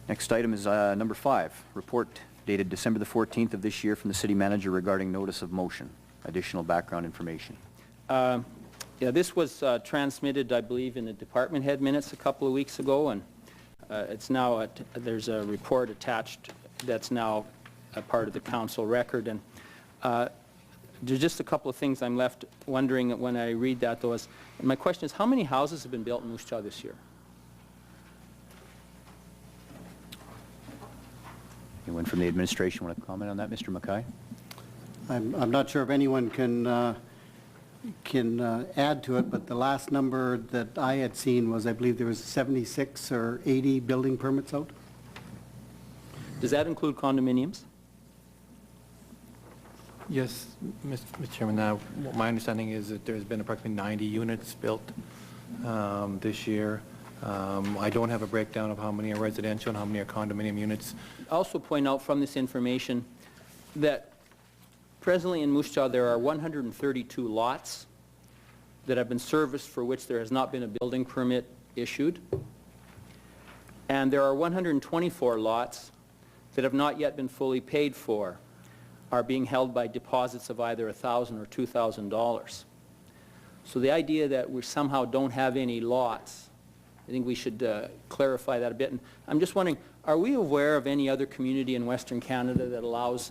Next item is number 5, report dated December the 14th of this year from the City Manager regarding notice of motion. Additional background information. Yeah, this was transmitted, I believe, in the department head minutes a couple of weeks ago, and it's now there's a report attached that's now a part of the council record. And there's just a couple of things I'm left wondering when I read that, though. And my question is, how many houses have been built in Moose Jaw this year? Anyone from the administration want to comment on that, Mr. Mackay? I'm not sure if anyone can add to it, but the last number that I had seen was, I believe there was 76 or 80 building permits out. Does that include condominiums? Yes, Mr. Chairman. My understanding is that there's been approximately 90 units built this year. I don't have a breakdown of how many are residential and how many are condominium units. I also point out from this information that presently in Moose Jaw there are 132 lots that have been serviced for which there has not been a building permit issued. And there are 124 lots that have not yet been fully paid for, are being held by deposits of either $1,000 or $2,000. So the idea that we somehow don't have any lots, I think we should clarify that a bit. And I'm just wondering, are we aware of any other community in Western Canada that allows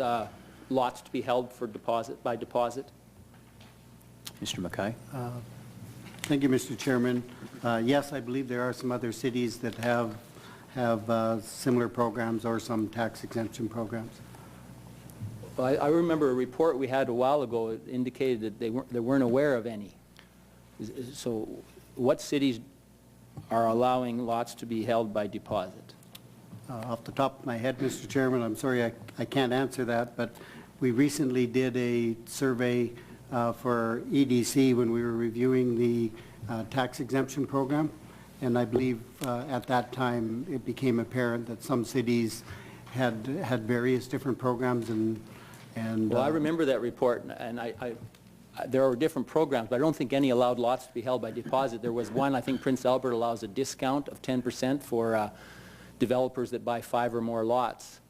lots to be held for deposit by deposit? Mr. Mackay? Thank you, Mr. Chairman. Yes, I believe there are some other cities that have similar programs or some tax exemption programs. Well, I remember a report we had a while ago that indicated that they weren't aware of any. So what cities are allowing lots to be held by deposit? Off the top of my head, Mr. Chairman, I'm sorry I can't answer that, but we recently did a survey for EDC when we were reviewing the tax exemption program, and I believe at that time it became apparent that some cities had various different programs and well, I remember that report, and there are different programs, but I don't think any allowed lots to be held by deposit. There was one, I think Prince Albert allows a discount of 10% for developers that buy 5 or more lots.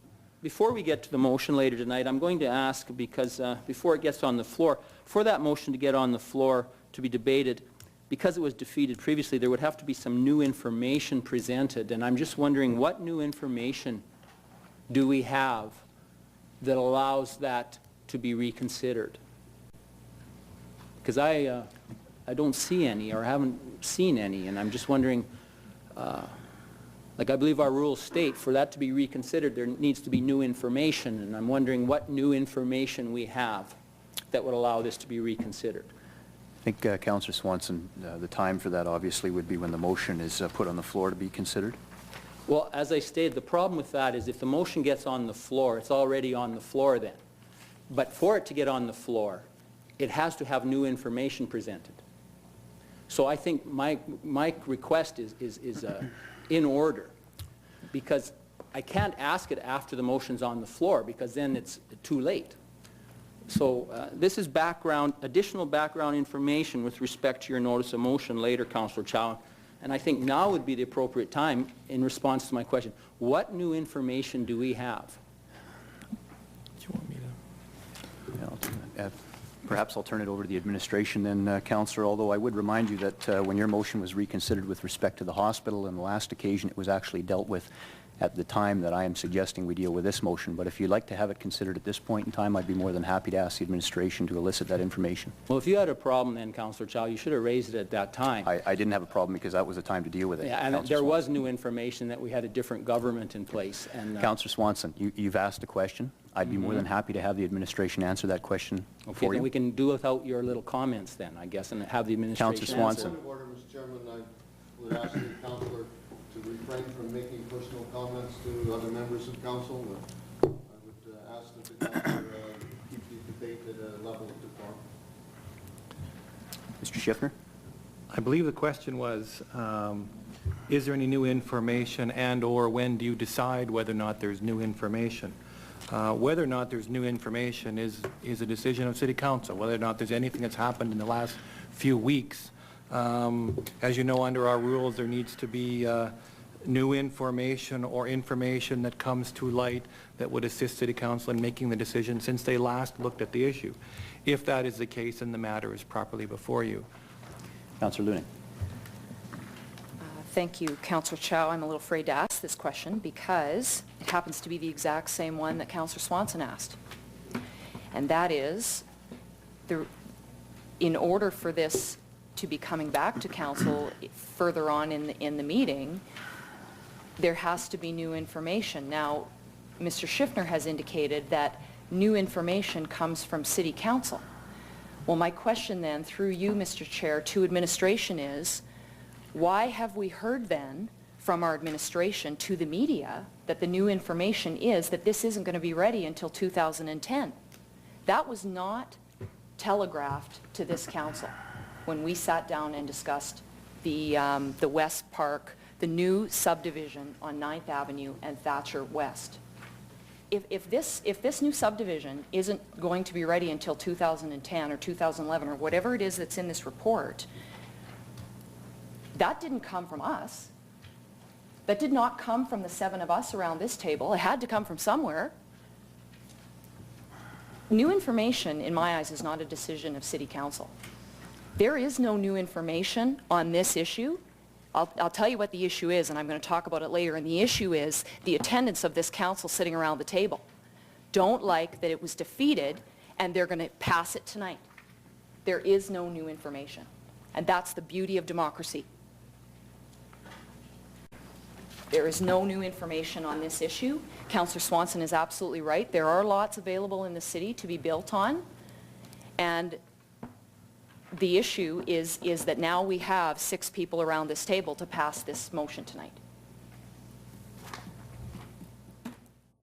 Before we get to the motion later tonight, I'm going to ask, because before it gets on the floor, for that motion to get on the floor to be debated, because it was defeated previously, there would have to be some new information presented, and I'm just wondering what new information do we have that allows that to be reconsidered? Because I don't see any, or haven't seen any, and I'm just wondering, like I believe our rules state, for that to be reconsidered, there needs to be new information, and I'm wondering what new information we have that would allow this to be reconsidered. I think, Councillor Swanson, the time for that obviously would be when the motion is put on the floor to be considered. Well, as I stated, the problem with that is if the motion gets on the floor, it's already on the floor then. But for it to get on the floor, it has to have new information presented. So I think my request is in order, because I can't ask it after the motion's on the floor, because then it's too late. So this is additional background information with respect to your notice of motion later, Councillor Chow. And I think now would be the appropriate time in response to my question. What new information do we have? Do you want me to? Perhaps I'll turn it over to the administration then, Councillor, although I would remind you that when your motion was reconsidered with respect to the hospital on the last occasion, it was actually dealt with at the time that I am suggesting we deal with this motion. But if you'd like to have it considered at this point in time, I'd be more than happy to ask the administration to elicit that information. Well, if you had a problem then, Councillor Chow, you should have raised it at that time. I didn't have a problem because that was the time to deal with it. Yeah, and there was new information that we had a different government in place. And Councillor Swanson, you've asked a question. I'd be more than happy to have the administration answer that question for you. Then we can do without your little comments then, I guess, and have the administration Councillor Swanson. Point of order, Mr. Chairman, I would ask the councillor to refrain from making personal comments to other members of council. I would ask that the councillor keep the debate at a level of decorum. Mr. Schiffner? I believe the question was, is there any new information, and or when do you decide whether or not there's new information? Whether or not there's new information is a decision of City Council. Whether or not there's anything that's happened in the last few weeks. As you know, under our rules, there needs to be new information or information that comes to light that would assist City Council in making the decision since they last looked at the issue. If that is the case, then the matter is properly before you. Councillor Luning. Thank you, Councillor Chow. I'm a little afraid to ask this question because it happens to be the exact same one that Councillor Swanson asked. And that is, in order for this to be coming back to Council further on in the meeting, there has to be new information. Now, Mr. Schiffner has indicated that new information comes from City Council. Well, my question then, through you, Mr. Chair, to administration is, why have we heard then from our administration to the media that the new information is that this isn't going to be ready until 2010? That was not telegraphed to this council when we sat down and discussed the West Park, the new subdivision on 9th Avenue and Thatcher West. If this new subdivision isn't going to be ready until 2010 or 2011 or whatever it is that's in this report, that didn't come from us. That did not come from the 7 of us around this table. It had to come from somewhere. New information, in my eyes, is not a decision of City Council. There is no new information on this issue. I'll tell you what the issue is, and I'm going to talk about it later, and the issue is the attendance of this council sitting around the table. Don't like that it was defeated, and they're going to pass it tonight. There is no new information, and that's the beauty of democracy. There is no new information on this issue. Councillor Swanson is absolutely right. There are lots available in the city to be built on, and the issue is that now we have 6 people around this table to pass this motion tonight.